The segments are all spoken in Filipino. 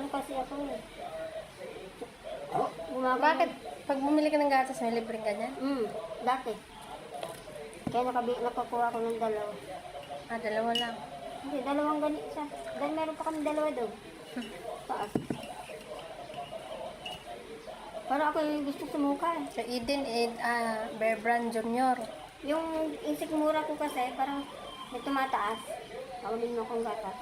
kasi ako eh. Bakit? Pag bumili ka ng gatas, may libreng ganyan? Dati. Kaya nakakuha ko ng dalawa. Ah, dalawa lang. Hindi, dalawang ganit siya. Dahil meron pa kami dalawa doon. Taas. Para ako yung gusto sumuka eh. Sa Eden, Bear Brand Junior. Yung insik mura ko kasi, parang may tumataas. Kaulin mo akong gatas.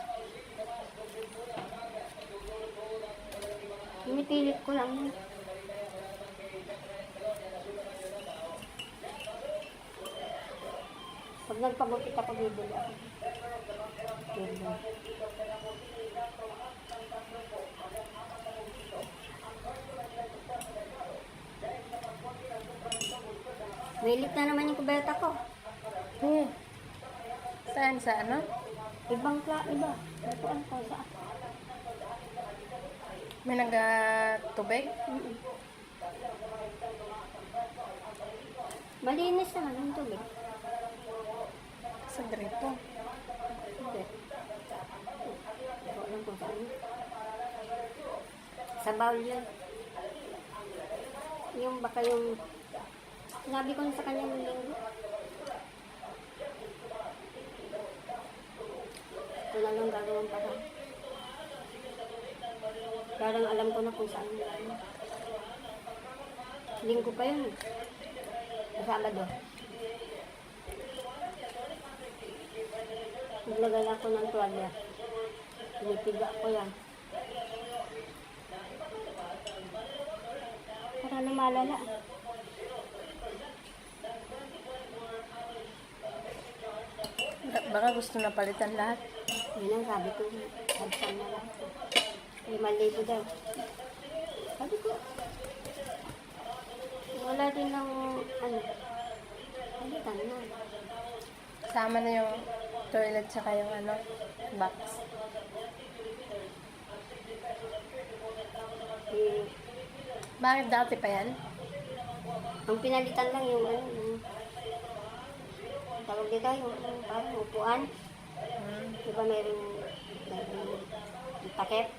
Pinipilit ko lang yun. Pag nagpagupit ako, bibili ako. Bibili. Wilit na naman yung kubeta ko. Saan? Sa ano? Iba. Ito ko sa. May nag-tubig? Malinis naman yung tubig. Sa gripo. Hindi. Hindi ko alam kung saan. Sa bowl yun. Yung baka yung... Sinabi ko na sa kanya yung linggo. Ito na lang gagawin pa lang. Parang alam ko na kung saan yung linggo pa yun. Kasama doon. Naglagay ako ng tuwalya. Pinipiga ko yan. Para na malala. Baka gusto na palitan lahat. Yun ang sabi ko. Sabsan na lang. 5,000 daw. Sabi ko. Wala din ng ano. Palitan na. Sama na yung toilet saka yung ano, box. Bakit dati pa yan? Ang pinalitan lang yung ano, tawag dito, yung parang upuan. Diba mayroong takip?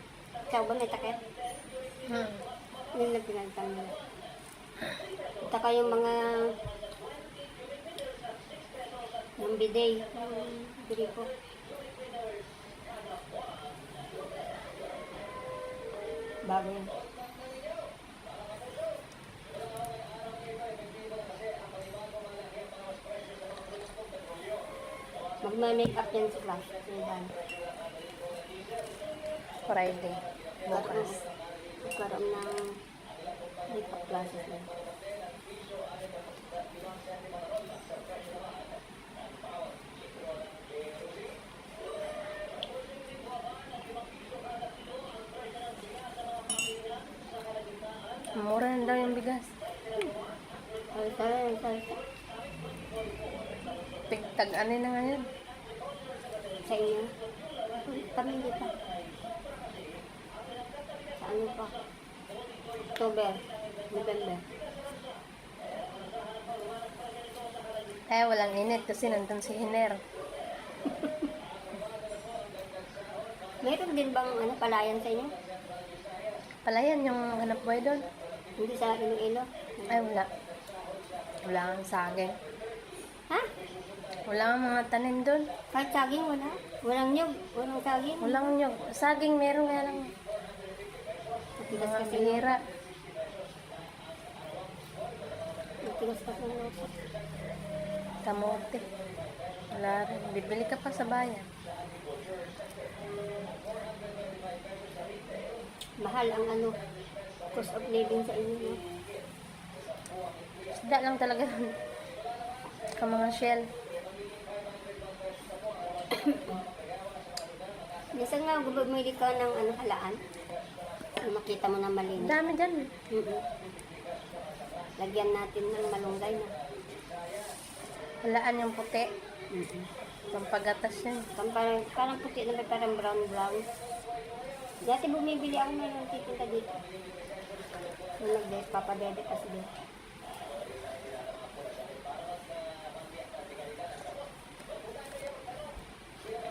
Ikaw ba may takip? Yun lang pinalitan nila. Taka yung mga yung bidet, yung gripo. Bago yun. Magma-makeup yan sa class. Friday. Bukas. Magkaroon ng makeup classes na. Mura na daw yung bigas. Salsa. Tigtag-ano na ngayon. Sa inyo? Kami hindi pa. Sa ano pa? October, November. Kaya walang init kasi nandun si Hiner. Meron din bang ano, palayan sa inyo? Palayan yung hanap buhay doon. Hindi sa Iloilo? Ay, wala. Wala kang saging. Ha? Wala kang mga tanim doon. Kahit saging wala? Walang nyug? Walang saging? Walang nyog. Saging meron kaya lang. Matigas Mga kasi bihira. Matigas kasi ng lupa. Kamote. Wala rin. Bibili ka pa sa bayan. Mahal ang ano, cost of living sa inyo. No? Isda lang talaga. Ka mga shell. Minsan nga, bumili ka ng ano, halaan. Makita mo na malinis. Dami dyan. Lagyan natin ng malunggay na. Halaan yung puti. Pampagatas yun. Parang puti na may parang brown. Dati bumibili ako mayroon titinda dito. Nung nagpapadede kasi dito.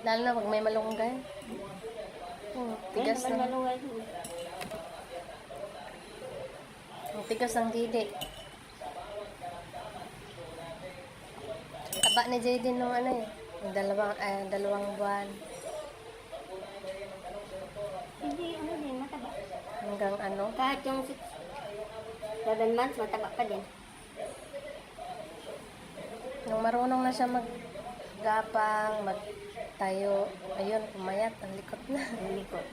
Lalo na pag may malunggay. Tigas Ayun, na. malunggay. Ang tigas ng didi. Taba ni Jaden nung ano eh. Yung dalawang buwan. Hindi, ano din, mataba. Hanggang ano. Kahit yung 7 months, mataba pa din. Nung marunong na siya maggapang, magtayo. Ayun, pumayat. Ang likot na. Ang likod.